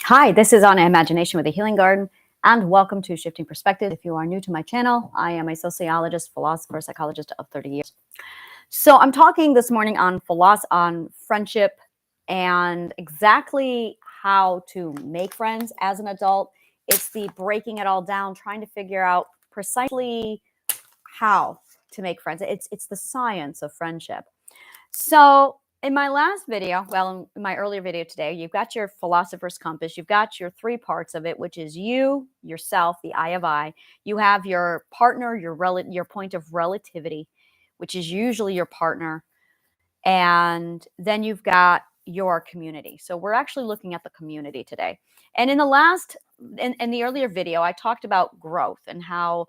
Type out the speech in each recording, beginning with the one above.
Hi, this is Anna Imagination with the Healing Garden, and welcome to Shifting Perspective. If you are new to my channel, I am a sociologist, philosopher, psychologist of 30 years. So I'm talking this morning on on friendship and exactly how to make friends as an adult. It's the breaking it all down, trying to figure out precisely how to make friends. It's the science of friendship. So in my last video, well, in my earlier video today, you've got your philosopher's compass. You've got your three parts of it, which is you, yourself, the I of I. You have your partner, your point of relativity, which is usually your partner. And then you've got your community. So we're actually looking at the community today. And in the earlier video, I talked about growth and how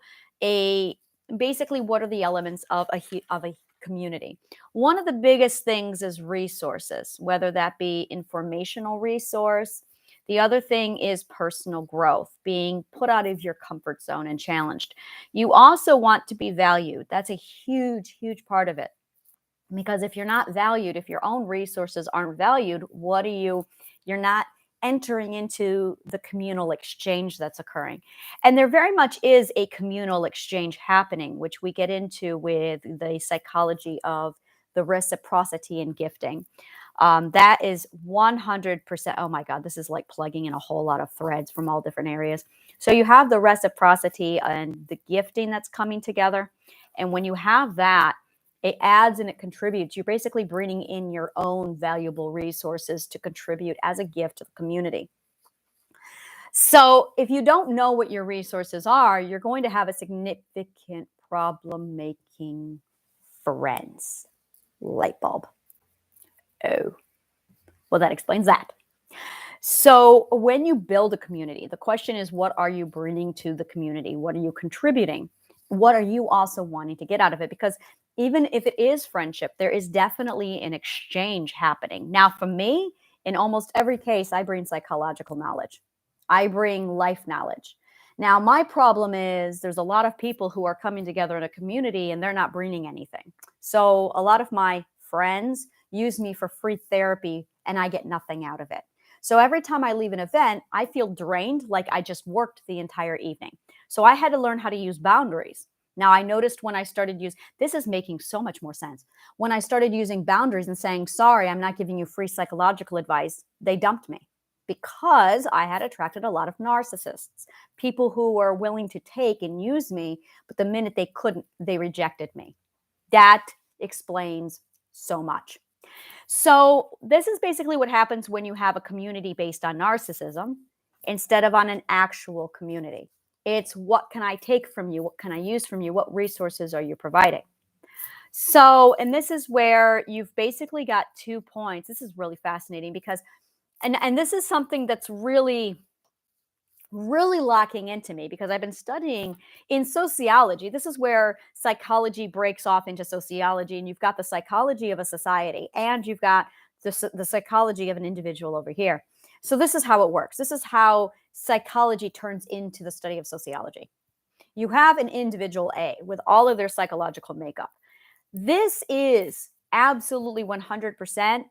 basically what are the elements of a community. One of the biggest things is resources, whether that be informational resource. The other thing is personal growth, being put out of your comfort zone and challenged. You also want to be valued. That's a huge, huge part of it. Because if you're not valued, if your own resources aren't valued, you're not entering into the communal exchange that's occurring. And there very much is a communal exchange happening, which we get into with the psychology of the reciprocity and gifting. That is 100%. Oh my God, this is like plugging in a whole lot of threads from all different areas. So you have the reciprocity and the gifting that's coming together. And when you have that, it adds and it contributes. You're basically bringing in your own valuable resources to contribute as a gift to the community. So if you don't know what your resources are, you're going to have a significant problem making friends. Light bulb. Oh, well, that explains that. So when you build a community, the question is, what are you bringing to the community? What are you contributing? What are you also wanting to get out of it? Because even if it is friendship, there is definitely an exchange happening. Now, for me, in almost every case, I bring psychological knowledge. I bring life knowledge. Now, my problem is there's a lot of people who are coming together in a community and they're not bringing anything. So a lot of my friends use me for free therapy and I get nothing out of it. So every time I leave an event, I feel drained, like I just worked the entire evening. So I had to learn how to use boundaries. Now, I noticed when I started this is making so much more sense. When I started using boundaries and saying, sorry, I'm not giving you free psychological advice, they dumped me because I had attracted a lot of narcissists, people who were willing to take and use me, but the minute they couldn't, they rejected me. That explains so much. So this is basically what happens when you have a community based on narcissism instead of on an actual community. It's what can I take from you? What can I use from you? What resources are you providing? So, and this is where you've basically got 2 points. This is really fascinating because, and this is something that's really locking into me because I've been studying in sociology. This is where psychology breaks off into sociology, and you've got the psychology of a society, and you've got the psychology of an individual over here. So this is how it works. This is how psychology turns into the study of sociology. You have an individual A with all of their psychological makeup. This is absolutely 100%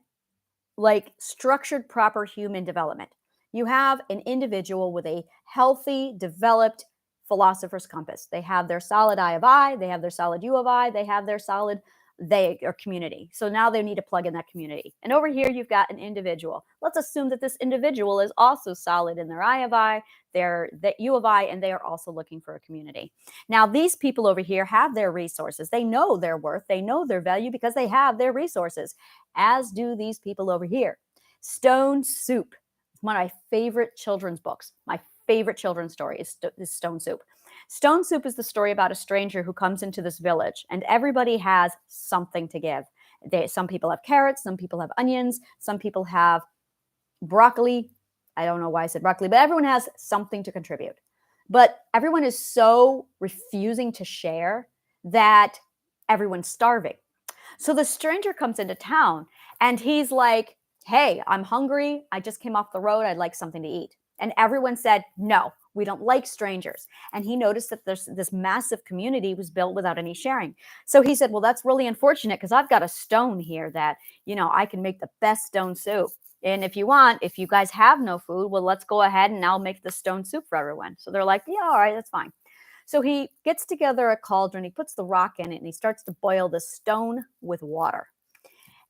like structured, proper human development. You have an individual with a healthy, developed philosopher's compass. They have their solid I of I, they have their solid U of I, they have their solid they or community. So now they need to plug in that community. And over here, you've got an individual. Let's assume that this individual is also solid in their I of I, their U of I, and they are also looking for a community. Now, these people over here have their resources. They know their worth. They know their value because they have their resources, as do these people over here. Stone Soup, one of my favorite children's books. My favorite children's story is Stone Soup. Stone Soup is the story about a stranger who comes into this village, and everybody has something to give. Some people have carrots, some people have onions, some people have broccoli. I don't know why I said broccoli, but everyone has something to contribute. But everyone is so refusing to share that everyone's starving. So the stranger comes into town and he's like, hey, I'm hungry. I just came off the road. I'd like something to eat. And everyone said, no, we don't like strangers. And he noticed that this massive community was built without any sharing. So he said, well, that's really unfortunate because I've got a stone here that, I can make the best stone soup. And if you guys have no food, well, let's go ahead and I'll make the stone soup for everyone. So they're like, yeah, all right, that's fine. So he gets together a cauldron, he puts the rock in it, and he starts to boil the stone with water.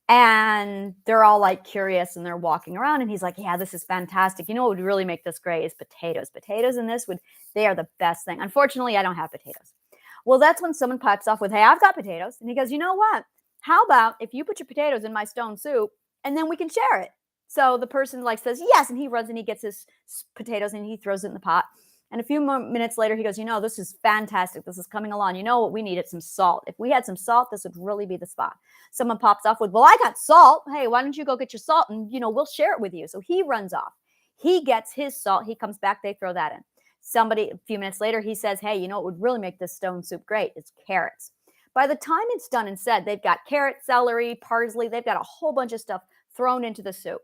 And they're all like curious and they're walking around and he's like, yeah, this is fantastic. You know what would really make this great is potatoes. Potatoes in this they are the best thing. Unfortunately, I don't have potatoes. Well, that's when someone pops off with, hey, I've got potatoes. And he goes, you know what? How about if you put your potatoes in my stone soup and then we can share it? So the person like says, yes. And he runs and he gets his potatoes and he throws it in the pot. And a few more minutes later, he goes, you know, this is fantastic. This is coming along. You know what we needed? Some salt. If we had some salt, this would really be the spot. Someone pops off with, well, I got salt. Hey, why don't you go get your salt and, we'll share it with you. So he runs off. He gets his salt. He comes back. They throw that in. Somebody, a few minutes later, he says, hey, you know what would really make this stone soup great? It's carrots. By the time it's done and said, they've got carrot, celery, parsley. They've got a whole bunch of stuff thrown into the soup.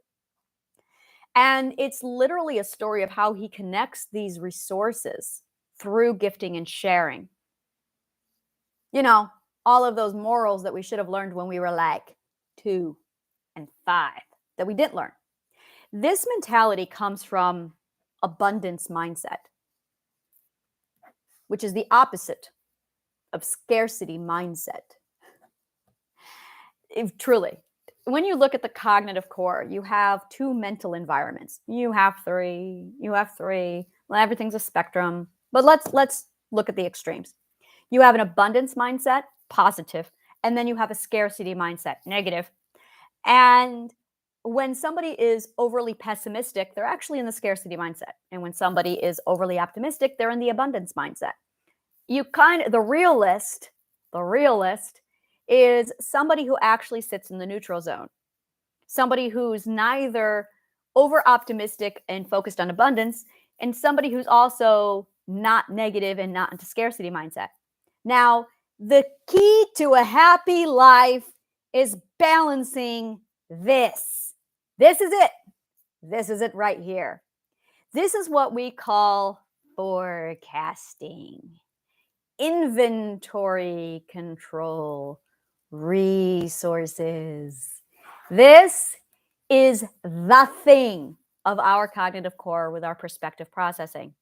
And it's literally a story of how he connects these resources through gifting and sharing. All of those morals that we should have learned when we were like 2 and 5 that we didn't learn. This mentality comes from abundance mindset, which is the opposite of scarcity mindset. Truly, when you look at the cognitive core, you have 2 mental environments. You have 3. Well, everything's a spectrum. But let's look at the extremes. You have an abundance mindset, positive, and then you have a scarcity mindset, negative. And when somebody is overly pessimistic, they're actually in the scarcity mindset. And when somebody is overly optimistic, they're in the abundance mindset. The realist is somebody who actually sits in the neutral zone. Somebody who's neither over optimistic and focused on abundance, and somebody who's also not negative and not into scarcity mindset. Now, the key to a happy life is balancing this. This is it. This is it right here. This is what we call forecasting, inventory control, resources. This is the thing of our cognitive core with our perspective processing.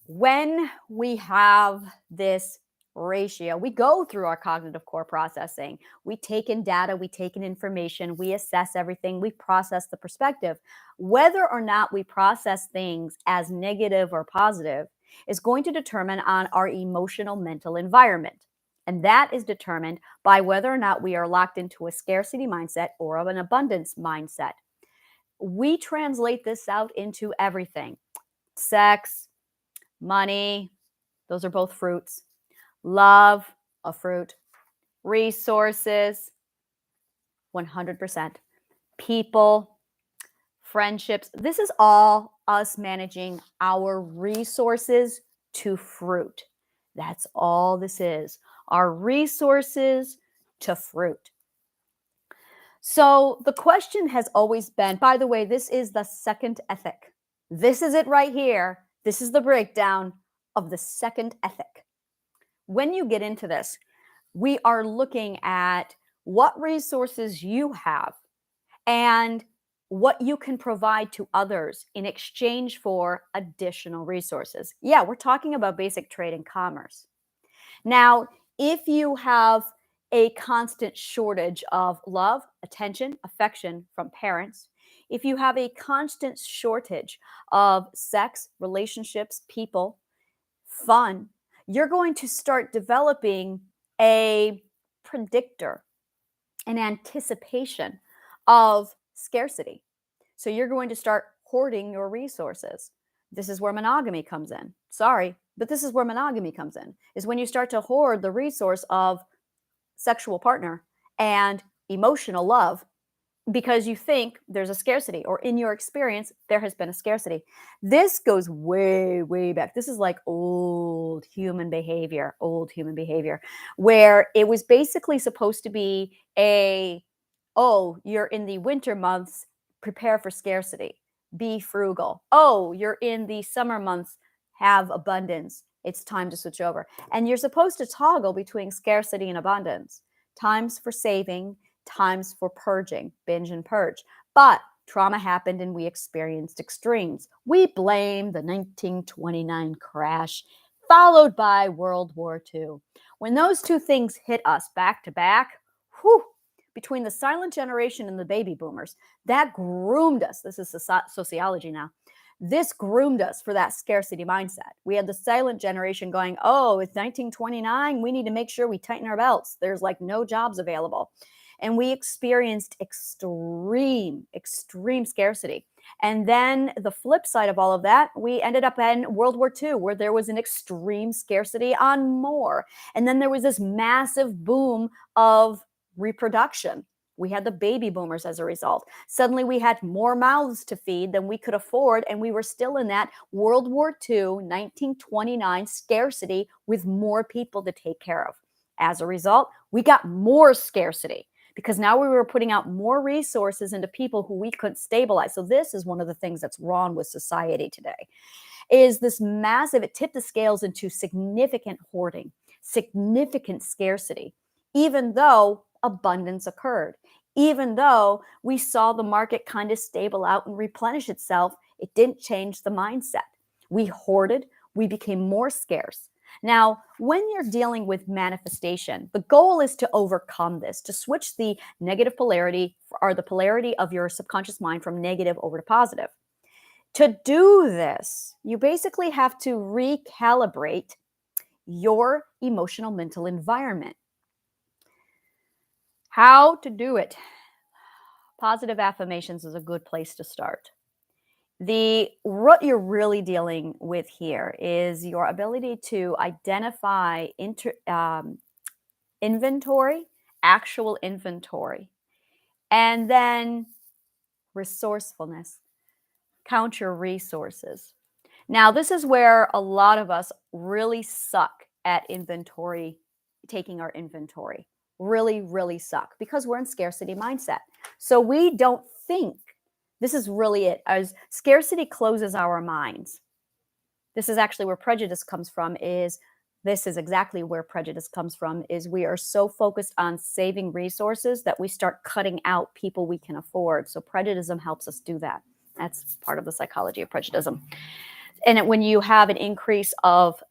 When we have this ratio, we go through our cognitive core processing. We take in data, we take in information, we assess everything, we process the perspective. Whether or not we process things as negative or positive is going to determine on our emotional mental environment. And that is determined by whether or not we are locked into a scarcity mindset or of an abundance mindset. We translate this out into everything. Sex, money, those are both fruits. Love, a fruit. Resources, 100%. People, friendships. This is all us managing our resources to fruit. That's all this is. Our resources to fruit. So the question has always been, by the way, this is the second ethic. This is it right here. This is the breakdown of the second ethic. When you get into this, we are looking at what resources you have and what you can provide to others in exchange for additional resources. Yeah, we're talking about basic trade and commerce. Now, if you have a constant shortage of love, attention, affection from parents, if you have a constant shortage of sex, relationships, people, fun, you're going to start developing a predictor, an anticipation of scarcity. So you're going to start hoarding your resources. This is where monogamy comes in. Sorry, but this is where monogamy comes in, is when you start to hoard the resource of sexual partner and emotional love because you think there's a scarcity, or in your experience, there has been a scarcity. This goes way, way back. This is like old human behavior, where it was basically supposed to be oh, you're in the winter months, prepare for scarcity, be frugal. Oh, you're in the summer months, have abundance. It's time to switch over. And you're supposed to toggle between scarcity and abundance. Times for saving, times for purging, binge and purge. But trauma happened and we experienced extremes. We blame the 1929 crash, followed by World War II. When those two things hit us back to back, whew, between the silent generation and the baby boomers, that groomed us. This is sociology now. This groomed us for that scarcity mindset. We had the silent generation going, oh, it's 1929. We need to make sure we tighten our belts. There's like no jobs available. And we experienced extreme scarcity. And then the flip side of all of that, we ended up in World War II, where there was an extreme scarcity on more. And then there was this massive boom of reproduction. We had the baby boomers as a result. Suddenly we had more mouths to feed than we could afford, and we were still in that World War II, 1929 scarcity with more people to take care of. As a result, we got more scarcity because now we were putting out more resources into people who we couldn't stabilize. So this is one of the things that's wrong with society today, is this massive, it tipped the scales into significant hoarding, significant scarcity, even though abundance occurred. Even though we saw the market kind of stable out and replenish itself, it didn't change the mindset. We hoarded, we became more scarce. Now, when you're dealing with manifestation, the goal is to overcome this, to switch the negative polarity or the polarity of your subconscious mind from negative over to positive. To do this, you basically have to recalibrate your emotional mental environment. How to do it? Positive affirmations is a good place to start. What you're really dealing with here is your ability to identify inventory, actual inventory, and then resourcefulness. Count your resources. Now, this is where a lot of us really suck at inventory, taking our inventory. Really suck because we're in scarcity mindset. So we don't think. This is really it. As scarcity closes our minds. This is actually where prejudice comes from. Is we are so focused on saving resources that we start cutting out people we can afford. So prejudice helps us do that. That's part of the psychology of prejudice. And when you have an increase of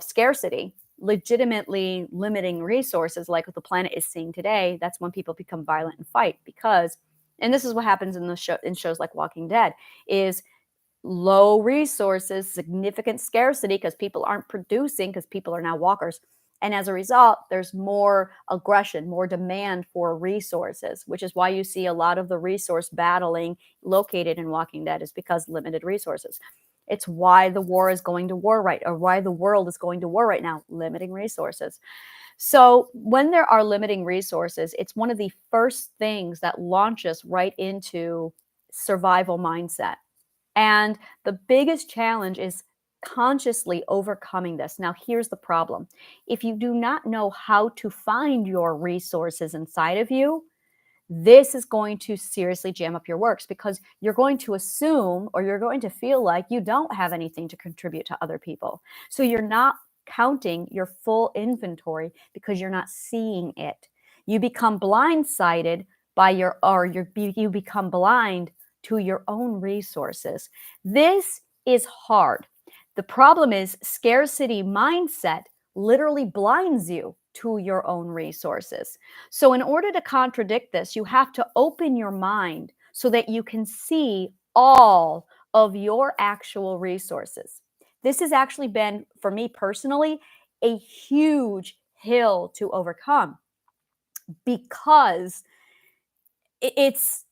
scarcity, legitimately limiting resources like what the planet is seeing today, that's when people become violent and fight. Because, and this is what happens in shows like Walking Dead, is low resources, significant scarcity because people aren't producing, because people are now walkers. And as a result, there's more aggression, more demand for resources, which is why you see a lot of the resource battling located in Walking Dead, is because limited resources. It's why the war is going to war why the world is going to war right now, limiting resources. So when there are limiting resources, it's one of the first things that launches right into survival mindset. And the biggest challenge is consciously overcoming this. Now, here's the problem. If you do not know how to find your resources inside of you, this is going to seriously jam up your works, because you're going to assume, or you're going to feel like you don't have anything to contribute to other people. So you're not counting your full inventory because you're not seeing it. You become blindsided by you become blind to your own resources. This is hard. The problem is scarcity mindset literally blinds you to your own resources. So in order to contradict this, you have to open your mind so that you can see all of your actual resources. This has actually been, for me personally, a huge hill to overcome, because it's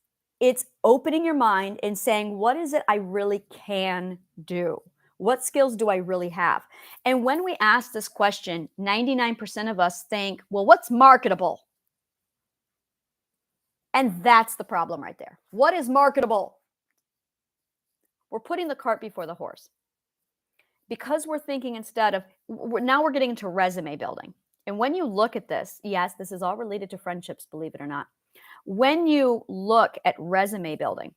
opening your mind and saying, what is it I really can do? What skills do I really have? And when we ask this question, 99% of us think, well, what's marketable? And that's the problem right there. What is marketable? We're putting the cart before the horse. Because we're thinking instead of, now we're getting into resume building. And when you look at this, yes, this is all related to friendships, believe it or not. When you look at resume building,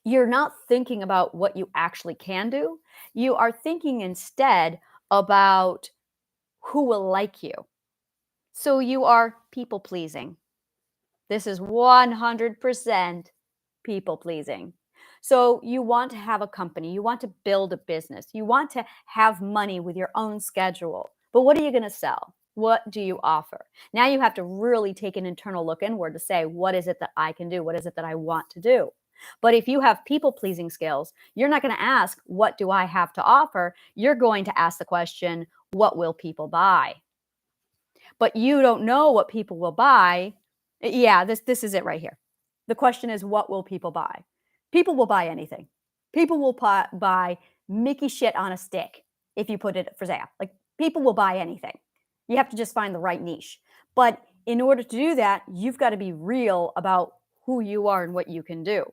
you're not thinking about what you actually can do. You are thinking instead about who will like you. So you are people pleasing. This is 100% people pleasing. So you want to have a company, you want to build a business, you want to have money with your own schedule. But what are you going to sell? What do you offer? Now you have to really take an internal look inward to say, what is it that I can do? What is it that I want to do? But if you have people pleasing skills, you're not going to ask, what do I have to offer? You're going to ask the question, what will people buy? But you don't know what people will buy. Yeah, this is it right here. The question is, what will people buy? People will buy anything. People will buy Mickey shit on a stick if you put it for sale. Like, people will buy anything. You have to just find the right niche. But in order to do that, you've got to be real about who you are and what you can do.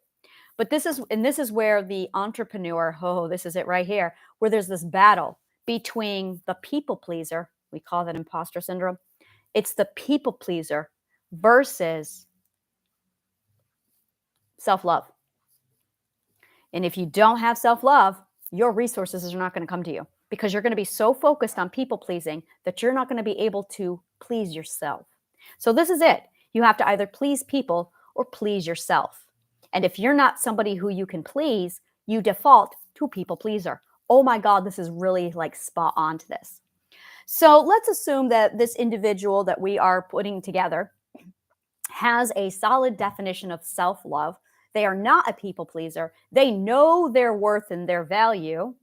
But this is where the entrepreneur, oh, this is it right here, where there's this battle between the people pleaser, we call that imposter syndrome. It's the people pleaser versus self-love. And if you don't have self-love, your resources are not going to come to you, because you're going to be so focused on people pleasing that you're not going to be able to please yourself. So this is it. You have to either please people or please yourself. And if you're not somebody who you can please, you default to people pleaser. Oh my God, this is really like spot on to this. So let's assume that this individual that we are putting together has a solid definition of self-love. They are not a people pleaser. They know their worth and their value,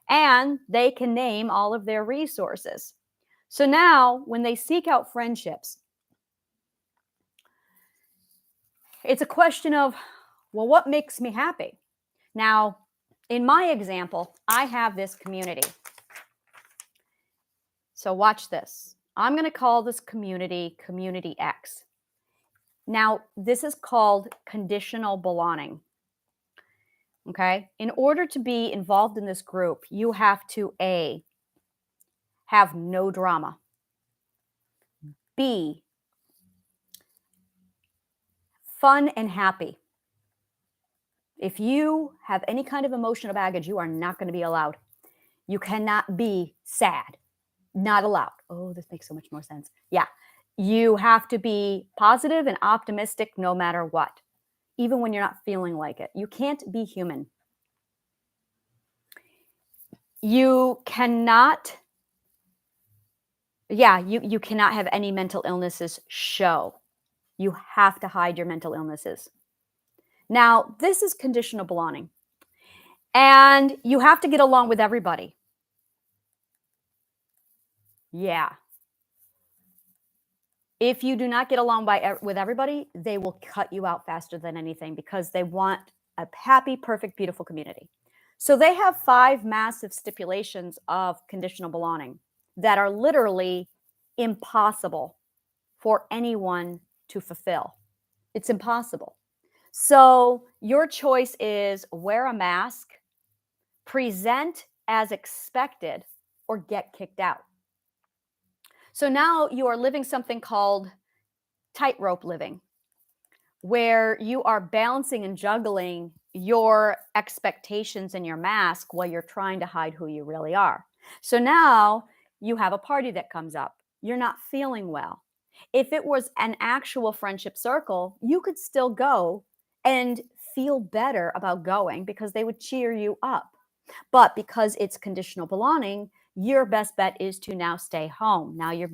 and they can name all of their resources. So now when they seek out friendships, it's a question of, well, what makes me happy? Now, in my example, I have this community. So watch this. I'm going to call this community Community X. Now, this is called conditional belonging. Okay? In order to be involved in this group, you have to A, have no drama. B, fun and happy. If you have any kind of emotional baggage, you are not going to be allowed. You cannot be sad. Not allowed. Oh, this makes so much more sense. Yeah. You have to be positive and optimistic no matter what, even when you're not feeling like it. You can't be human. You cannot, you cannot have any mental illnesses show. You have to hide your mental illnesses. Now, this is conditional belonging. And you have to get along with everybody. Yeah. If you do not get along with everybody, they will cut you out faster than anything, because they want a happy, perfect, beautiful community. So they have 5 massive stipulations of conditional belonging that are literally impossible for anyone to fulfill. It's impossible. So your choice is wear a mask, present as expected, or get kicked out. So now you are living something called tightrope living, where you are balancing and juggling your expectations and your mask while you're trying to hide who you really are. So now you have a party that comes up. You're not feeling well. If it was an actual friendship circle, you could still go and feel better about going, because they would cheer you up. But because it's conditional belonging, your best bet is to now stay home. Now you're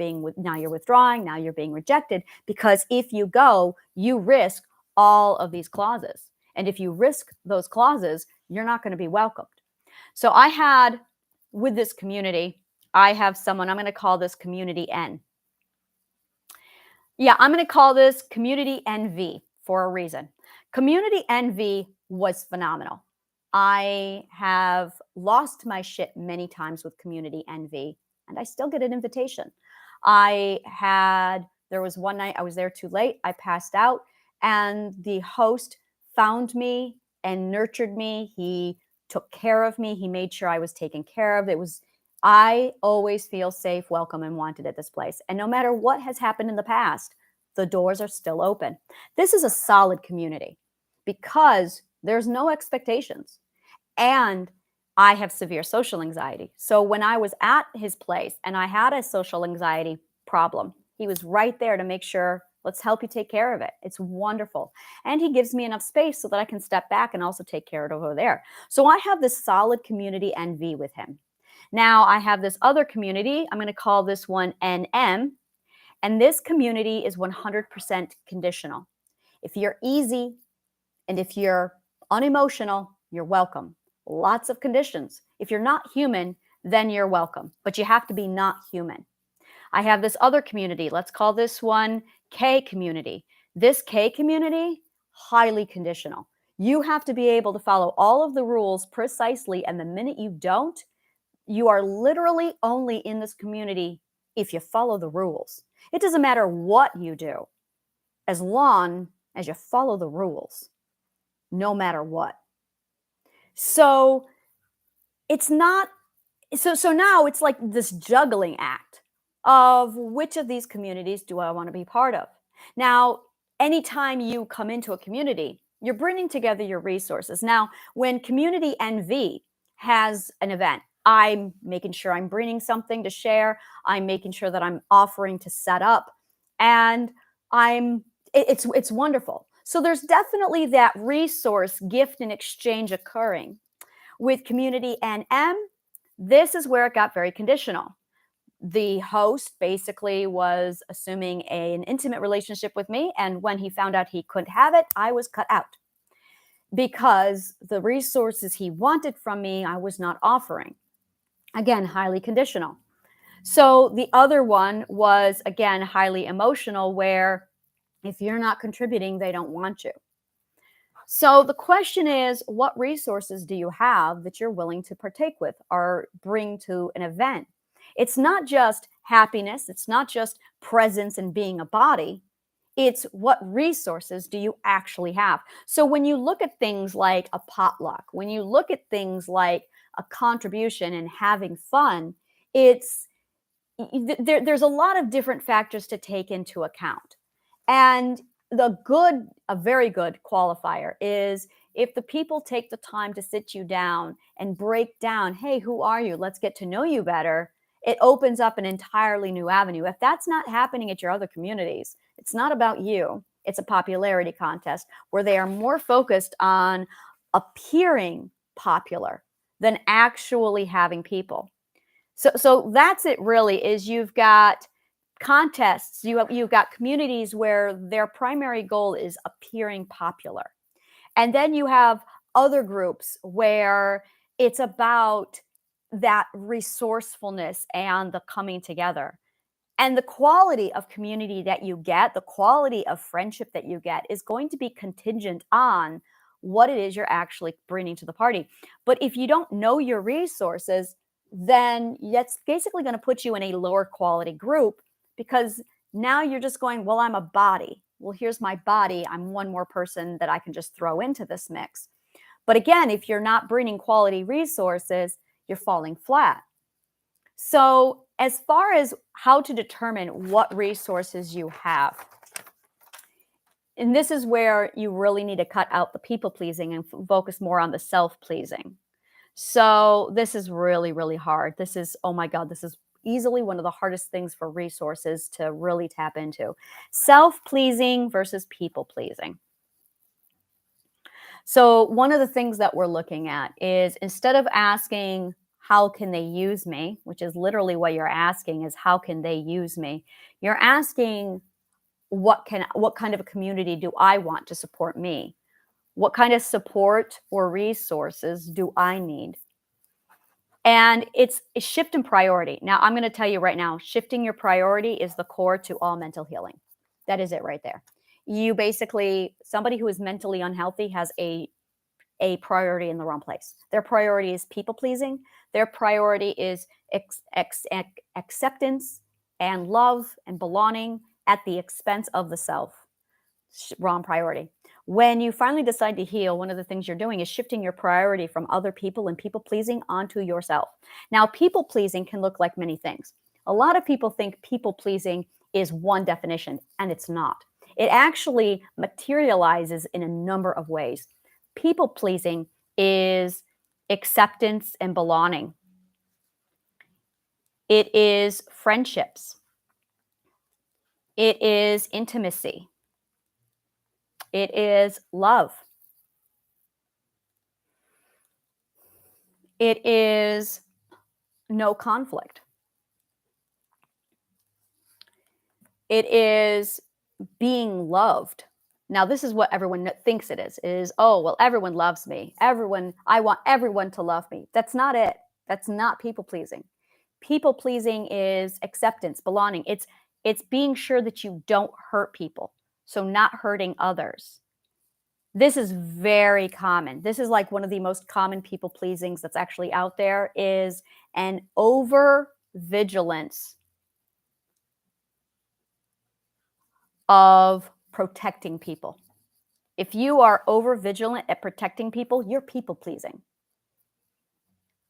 withdrawing, now you're being rejected, because if you go, you risk all of these clauses. And if you risk those clauses, you're not going to be welcomed. So I had, with this community, I have someone, I'm going to call this Community N. Yeah, I'm going to call this Community NV for a reason. Community NV was phenomenal. I have lost my shit many times with Community NV, and I still get an invitation. There was one night I was there too late. I passed out, and the host found me and nurtured me. He took care of me. He made sure I was taken care of. I always feel safe, welcome, and wanted at this place. And no matter what has happened in the past, the doors are still open. This is a solid community because there's no expectations. And I have severe social anxiety. So when I was at his place and I had a social anxiety problem, He was right there to make sure, let's help you take care of it. It's wonderful. And he gives me enough space so that I can step back and also take care of it over there. So I have this solid community NV with him. Now I have this other community. I'm going to call this one NM. And this community is 100% conditional. If you're easy and if you're unemotional, you're welcome. Lots of conditions. If you're not human, then you're welcome. But you have to be not human. I have this other community. Let's call this one K community. This K community, highly conditional. You have to be able to follow all of the rules precisely. And the minute you don't, you are literally only in this community if you follow the rules. It doesn't matter what you do, as long as you follow the rules, no matter what. So it's not, so now it's like this juggling act of which of these communities do I want to be part of. Now, anytime you come into a community, you're bringing together your resources. Now, when Community NV has an event, I'm making sure I'm bringing something to share. I'm making sure that I'm offering to set up, and it's wonderful. So there's definitely that resource gift and exchange occurring. With Community NM, this is where it got very conditional. The host basically was assuming an intimate relationship with me, and when he found out he couldn't have it, I was cut out because the resources he wanted from me, I was not offering. Again, highly conditional. So the other one was, again, highly emotional, where if you're not contributing, they don't want you. So the question is, what resources do you have that you're willing to partake with or bring to an event? It's not just happiness. It's not just presence and being a body. It's what resources do you actually have? So when you look at things like a potluck, when you look at things like a contribution and having fun, there's a lot of different factors to take into account. And a very good qualifier is if the people take the time to sit you down and break down, hey, who are you? Let's get to know you better. It opens up an entirely new avenue. If that's not happening at your other communities, it's not about you. It's a popularity contest where they are more focused on appearing popular than actually having people. So that's it really, is you've got contests, you've got communities where their primary goal is appearing popular. And then you have other groups where it's about that resourcefulness and the coming together. And the quality of community that you get, the quality of friendship that you get, is going to be contingent on what it is you're actually bringing to the party. But if you don't know your resources, then that's basically going to put you in a lower quality group, because now you're just going, well, I'm a body. Well, here's my body. I'm one more person that I can just throw into this mix. But again, if you're not bringing quality resources, you're falling flat. So as far as how to determine what resources you have, and this is where you really need to cut out the people pleasing and focus more on the self pleasing. So this is really, really hard. This is, oh my God, this is easily one of the hardest things for resources to really tap into. Self pleasing versus people pleasing. So one of the things that we're looking at is, instead of asking, how can they use me, which is literally what you're asking, is how can they use me? You're asking, what kind of a community do I want to support me? What kind of support or resources do I need? And it's a shift in priority. Now, I'm going to tell you right now, shifting your priority is the core to all mental healing. That is it right there. You basically, somebody who is mentally unhealthy has a priority in the wrong place. Their priority is people pleasing. Their priority is acceptance and love and belonging at the expense of the self. Wrong priority. When you finally decide to heal, one of the things you're doing is shifting your priority from other people and people pleasing onto yourself. Now, people pleasing can look like many things. A lot of people think people pleasing is one definition, and it's not. It actually materializes in a number of ways. People pleasing is acceptance and belonging. It is friendships. It is intimacy. It is love. It is no conflict. It is being loved. Now, this is what everyone thinks it is, oh, well, everyone loves me. I want everyone to love me. That's not it. That's not people pleasing. People pleasing is acceptance, belonging. It's being sure that you don't hurt people. So not hurting others. This is very common. This is like one of the most common people pleasings that's actually out there is an over vigilance of protecting people. If you are over vigilant at protecting people, you're people pleasing.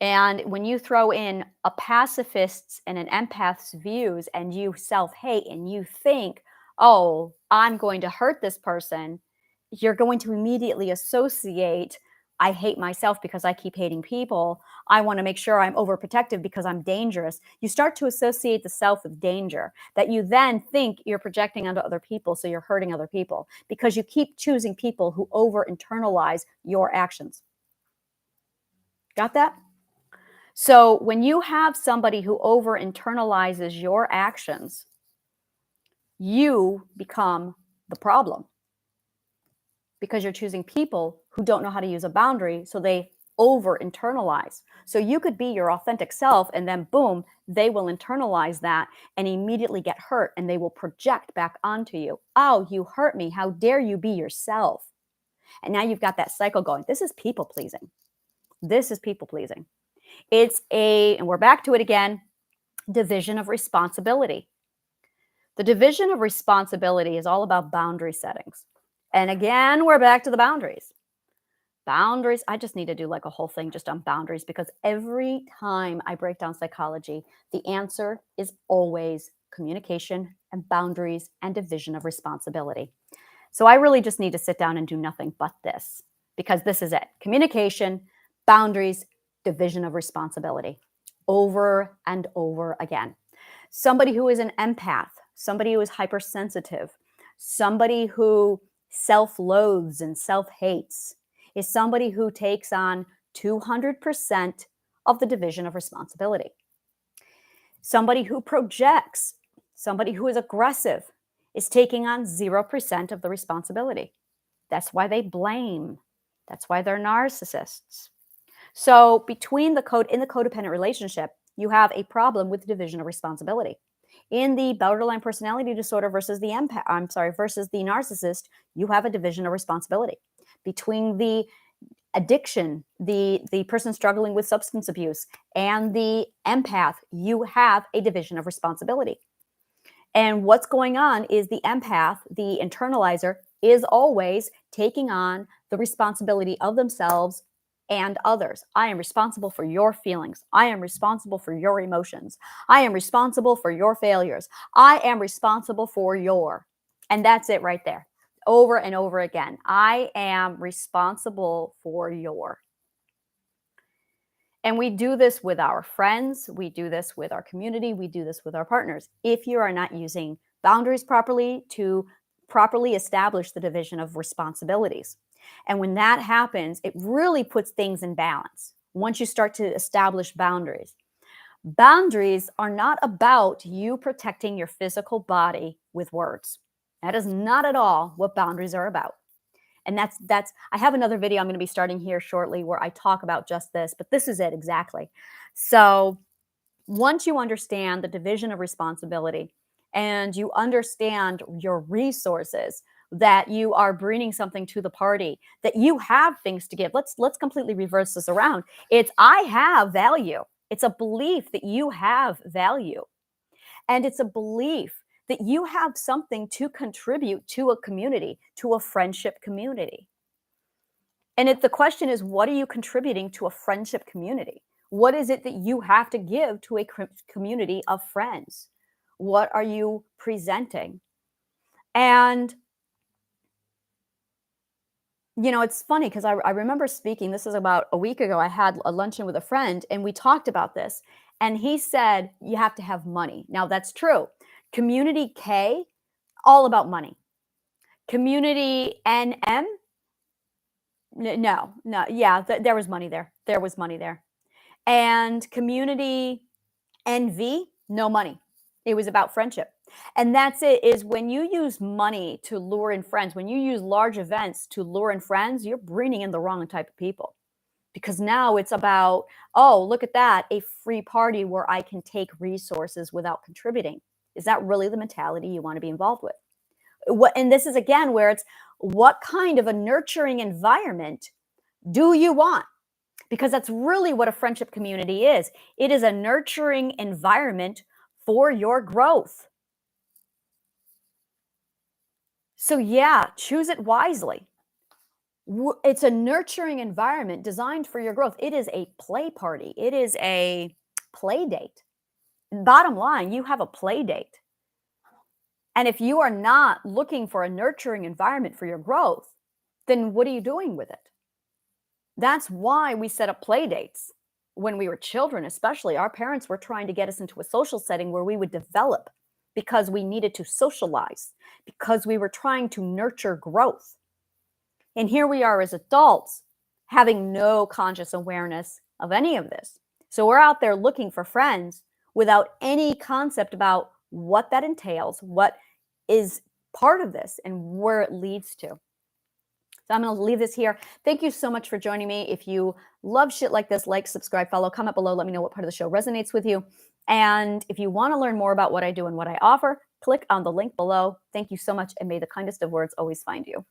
And when you throw in a pacifist's and an empath's views and you self hate and you think, oh, I'm going to hurt this person, you're going to immediately associate, I hate myself because I keep hating people. I want to make sure I'm overprotective because I'm dangerous. You start to associate the self with danger that you then think you're projecting onto other people. So you're hurting other people because you keep choosing people who over internalize your actions. Got that? So when you have somebody who over internalizes your actions, you become the problem because you're choosing people who don't know how to use a boundary. So they over internalize. So you could be your authentic self and then boom, they will internalize that and immediately get hurt and they will project back onto you. Oh, you hurt me. How dare you be yourself? And now you've got that cycle going. This is people pleasing. This is people pleasing. And we're back to it again, division of responsibility. The division of responsibility is all about boundary settings. And again, we're back to the boundaries. Boundaries, I just need to do like a whole thing just on boundaries because every time I break down psychology, the answer is always communication and boundaries and division of responsibility. So I really just need to sit down and do nothing but this because this is it. Communication, boundaries, division of responsibility over and over again. Somebody who is an empath, somebody who is hypersensitive, somebody who self-loathes and self-hates is somebody who takes on 200% of the division of responsibility. Somebody who projects, somebody who is aggressive is taking on 0% of the responsibility. That's why they blame. That's why they're narcissists. So in the codependent relationship, you have a problem with division of responsibility. In the borderline personality disorder versus the narcissist, you have a division of responsibility. Between the addiction, the person struggling with substance abuse, and the empath, you have a division of responsibility. And what's going on is the empath, the internalizer, is always taking on the responsibility of themselves and others. I am responsible for your feelings. I am responsible for your emotions. I am responsible for your failures. I am responsible for your. And that's it right there. Over and over again. I am responsible for your. And we do this with our friends. We do this with our community. We do this with our partners. If you are not using boundaries properly to properly establish the division of responsibilities. And when that happens, it really puts things in balance. Once you start to establish boundaries. Boundaries are not about you protecting your physical body with words. That is not at all what boundaries are about. And I have another video I'm going to be starting here shortly where I talk about just this, but this is it exactly. So once you understand the division of responsibility and you understand your resources, that you are bringing something to the party, that you have things to give. Let's completely reverse this around. It's I have value. It's a belief that you have value. And it's a belief that you have something to contribute to a community, to a friendship community. And the question is, what are you contributing to a friendship community? What is it that you have to give to a community of friends? What are you presenting? And it's funny because I remember speaking, this is about a week ago, I had a luncheon with a friend and we talked about this. And he said, you have to have money. Now that's true. Community K all about money. Community NM, no, no, yeah, there was money there. There was money there. And community NV, no money. It was about friendship. And that's it, is when you use money to lure in friends, when you use large events to lure in friends, you're bringing in the wrong type of people. Because now it's about, oh, look at that, a free party where I can take resources without contributing. Is that really the mentality you want to be involved with? And this is again where it's, what kind of a nurturing environment do you want? Because that's really what a friendship community is. It is a nurturing environment for your growth. So yeah, choose it wisely. It's a nurturing environment designed for your growth. It is a play party. It is a play date. Bottom line, you have a play date. And if you are not looking for a nurturing environment for your growth, then what are you doing with it? That's why we set up play dates. When we were children, especially, our parents were trying to get us into a social setting where we would develop, because we needed to socialize, because we were trying to nurture growth. And here we are as adults having no conscious awareness of any of this. So we're out there looking for friends without any concept about what that entails, what is part of this, and where it leads to. So I'm going to leave this here. Thank you so much for joining me. If you love shit like this, like, subscribe, follow, comment below. Let me know what part of the show resonates with you. And if you want to learn more about what I do and what I offer, click on the link below. Thank you so much, and may the kindest of words always find you.